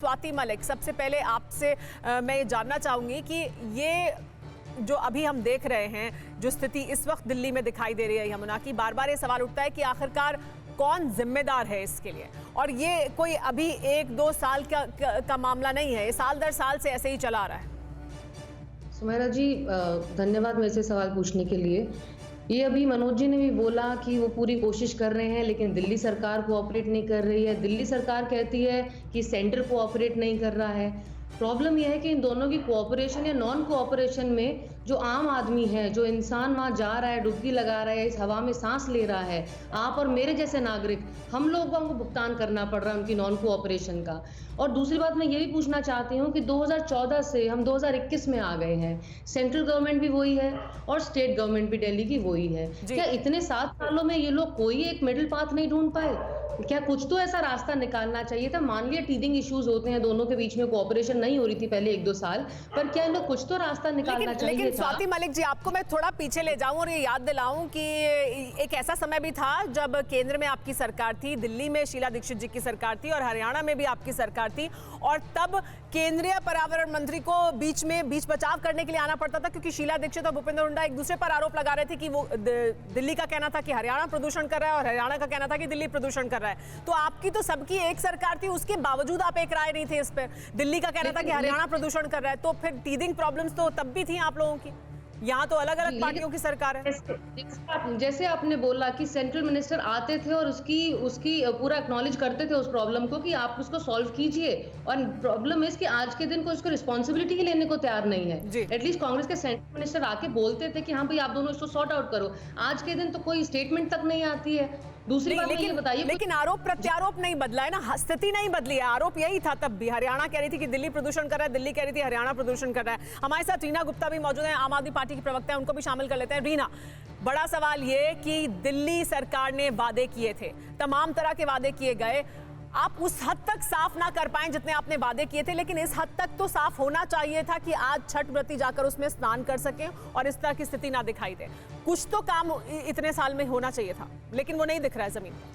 स्वाति मलिक, सबसे पहले आपसे मैं ये जानना चाहूंगी कि ये जो अभी हम देख रहे हैं, जो स्थिति इस वक्त दिल्ली में दिखाई दे रही है यमुना की, बार बार ये सवाल उठता है कि आखिरकार कौन जिम्मेदार है इसके लिए। और ये कोई अभी 1-2 साल का मामला नहीं है, ये साल दर साल से ऐसे ही चला आ रहा है। सुमेरा जी, धन्यवाद मेरे से सवाल पूछने के लिए। ये अभी मनोज जी ने भी बोला कि वो पूरी कोशिश कर रहे हैं, लेकिन दिल्ली सरकार कोऑपरेट नहीं कर रही है। दिल्ली सरकार कहती है कि सेंटर कोऑपरेट नहीं कर रहा है। प्रॉब्लम यह है कि इन दोनों की कोऑपरेशन या नॉन कोऑपरेशन में जो आम आदमी है, जो इंसान वहाँ जा रहा है, डुबकी लगा रहा है, इस हवा में सांस ले रहा है, आप और मेरे जैसे नागरिक, हम लोगों को भुगतान करना पड़ रहा है उनकी नॉन कोऑपरेशन का। और दूसरी बात मैं ये भी पूछना चाहती हूँ कि 2014 से हम 2021 में आ गए हैं। सेंट्रल गवर्नमेंट भी वही है और स्टेट गवर्नमेंट भी दिल्ली की वही है। क्या इतने 7 सालों में ये लोग कोई एक मिडिल पाथ नहीं ढूंढ पाए? क्या कुछ तो ऐसा रास्ता निकालना चाहिए था? मान लिया टीदिंग इश्यूज होते हैं, दोनों के बीच में कोऑपरेशन नहीं हो रही थी पहले 1-2 साल, पर क्या इन लोग कुछ तो रास्ता निकालना चाहिए था? लेकिन स्वाति मलिक जी, आपको मैं थोड़ा पीछे ले जाऊं और ये याद दिलाऊं कि एक ऐसा समय भी था जब केंद्र में आपकी सरकार थी, दिल्ली में शीला दीक्षित जी की सरकार थी और हरियाणा में भी आपकी सरकार थी, और तब केंद्रीय पर्यावरण मंत्री को बीच बचाव करने के लिए आना पड़ता था, क्योंकि शीला दीक्षित और भूपेंद्र हुड्डा एक दूसरे पर आरोप लगा रहे थे कि वो दिल्ली का कहना था कि हरियाणा प्रदूषण कर रहा है और हरियाणा का कहना था कि दिल्ली प्रदूषण कर रहा है। तो आपकी तो सबकी एक सरकार थी, उसके बावजूद आप एक राय नहीं थे इस पर। दिल्ली का कहना था कि हरियाणा प्रदूषण कर रहा है, तो फिर टीदिंग प्रॉब्लम्स तो तब भी थी आप लोगों की। यहाँ तो अलग अलग पार्टियों की सरकार है। जैसे आपने बोला कि सेंट्रल मिनिस्टर आते थे और उसकी पूरा एक्नॉलेज करते थे उस प्रॉब्लम को कि आप उसको सॉल्व कीजिए, और प्रॉब्लम है कि आज के दिन को इसको रिस्पॉन्सिबिलिटी ही लेने को तैयार नहीं है। एटलीस्ट कांग्रेस के सेंट्रल मिनिस्टर आके बोलते थे कि हाँ भाई आप दोनों इसको सॉर्ट आउट करो। आज के दिन तो कोई स्टेटमेंट तक नहीं आती है। दूसरी बात ये बताइए, लेकिन आरोप प्रत्यारोप नहीं बदला है ना, स्थिति नहीं बदली है। आरोप यही था तब भी, हरियाणा कह रही थी कि दिल्ली प्रदूषण कर रहा है, दिल्ली कह रही थी हरियाणा प्रदूषण कर रहा है। हमारे साथ रीना गुप्ता भी मौजूद है, आम आदमी पार्टी की प्रवक्ता है, उनको भी शामिल कर लेते हैं। रीना, बड़ा सवाल ये कि दिल्ली सरकार ने वादे किए थे, तमाम तरह के वादे किए गए, आप उस हद तक साफ ना कर पाए जितने आपने वादे किए थे, लेकिन इस हद तक तो साफ होना चाहिए था कि आज छठ व्रती जाकर उसमें स्नान कर सकें और इस तरह की स्थिति ना दिखाई दे। कुछ तो काम इतने साल में होना चाहिए था, लेकिन वो नहीं दिख रहा है जमीन पर।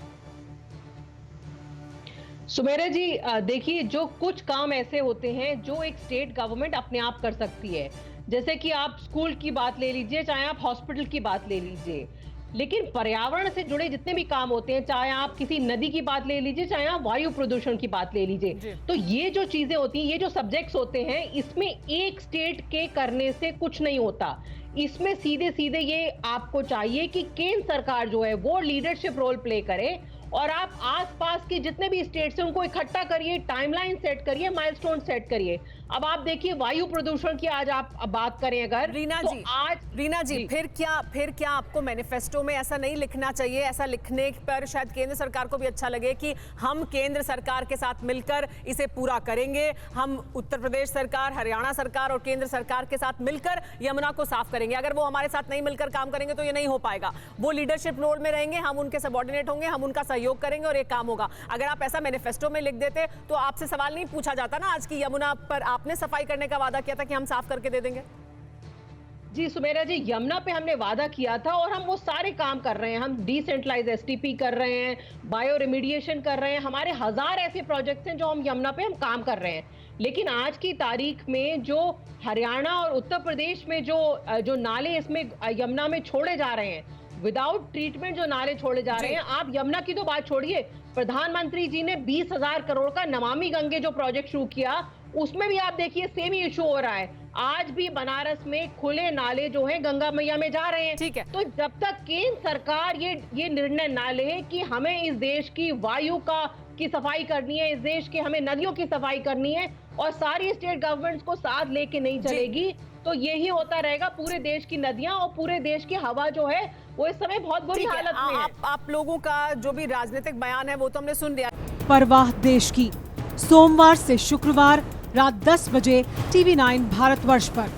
सुमेरा जी, देखिए, जो कुछ काम ऐसे होते हैं जो एक स्टेट गवर्नमेंट अपने आप कर सकती है, जैसे कि आप स्कूल की बात ले लीजिए, चाहे आप हॉस्पिटल की बात ले लीजिए, लेकिन पर्यावरण से जुड़े जितने भी काम होते हैं, चाहे आप किसी नदी की बात ले लीजिए, चाहे आप वायु प्रदूषण की बात ले लीजिए, तो ये जो चीजें होती हैं, ये जो सब्जेक्ट्स होते हैं, इसमें एक स्टेट के करने से कुछ नहीं होता। इसमें सीधे सीधे ये आपको चाहिए कि केंद्र सरकार जो है वो लीडरशिप रोल प्ले करे, और आप आसपास के जितने भी स्टेट्स हैं उनको इकट्ठा करिए, टाइमलाइन सेट करिए, माइलस्टोन सेट करिए। अब आप देखिए, वायु प्रदूषण की आज आप बात करें अगर, रीना तो जी, आज रीना जी, फिर क्या आपको मैनिफेस्टो में ऐसा नहीं लिखना चाहिए? ऐसा लिखने पर शायद केंद्र सरकार को भी अच्छा लगे कि हम केंद्र सरकार के साथ मिलकर इसे पूरा करेंगे, हम उत्तर प्रदेश सरकार, हरियाणा सरकार और केंद्र सरकार के साथ मिलकर यमुना को साफ करेंगे। अगर वो हमारे साथ नहीं मिलकर काम करेंगे तो ये नहीं हो पाएगा। वो लीडरशिप रोल में रहेंगे, हम उनके सबऑर्डिनेट होंगे, हम उनका सहयोग करेंगे और एक काम होगा। अगर आप ऐसा मैनिफेस्टो में लिख देते तो आपसे सवाल नहीं पूछा जाता ना आज की यमुना पर आपने सफाई करने का वादा किया था कि हम साफ करके दे देंगे। जी सुमेरा जी, यमुना पे हमने वादा किया था और हम वो सारे काम कर रहे हैं। हम डिसेंट्रलाइज एसटीपी कर रहे हैं, बायो रेमिडिएशन कर रहे हैं, हमारे 1000 ऐसे प्रोजेक्ट्स हैं जो हम यमुना पे हम काम कर रहे हैं। लेकिन आज की तारीख में जो हरियाणा और उत्तर प्रदेश में जो नाले इसमें यमुना में छोड़े जा रहे हैं, विदाउट ट्रीटमेंट जो नाले छोड़े जा रहे हैं, आप यमुना की तो बात छोड़िए, प्रधानमंत्री जी ने 20,000 करोड़ का नमामि गंगे जो प्रोजेक्ट शुरू किया, उसमें भी आप देखिए सेम ही इशू हो रहा है। आज भी बनारस में खुले नाले जो हैं गंगा मैया में जा रहे हैं। ठीक है, तो जब तक केंद्र सरकार ये निर्णय ना ले कि हमें इस देश की वायु की सफाई करनी है, इस देश के हमें नदियों की सफाई करनी है, और सारी स्टेट गवर्नमेंट्स को साथ लेके नहीं चलेगी, तो यही होता रहेगा। पूरे देश की नदियां और पूरे देश की हवा जो है वो इस समय बहुत बुरी हालत में है। आप लोगों का जो भी राजनीतिक बयान है वो तो हमने सुन लिया। परवाह देश की, सोमवार से शुक्रवार रात 10 बजे TV9 भारतवर्ष पर।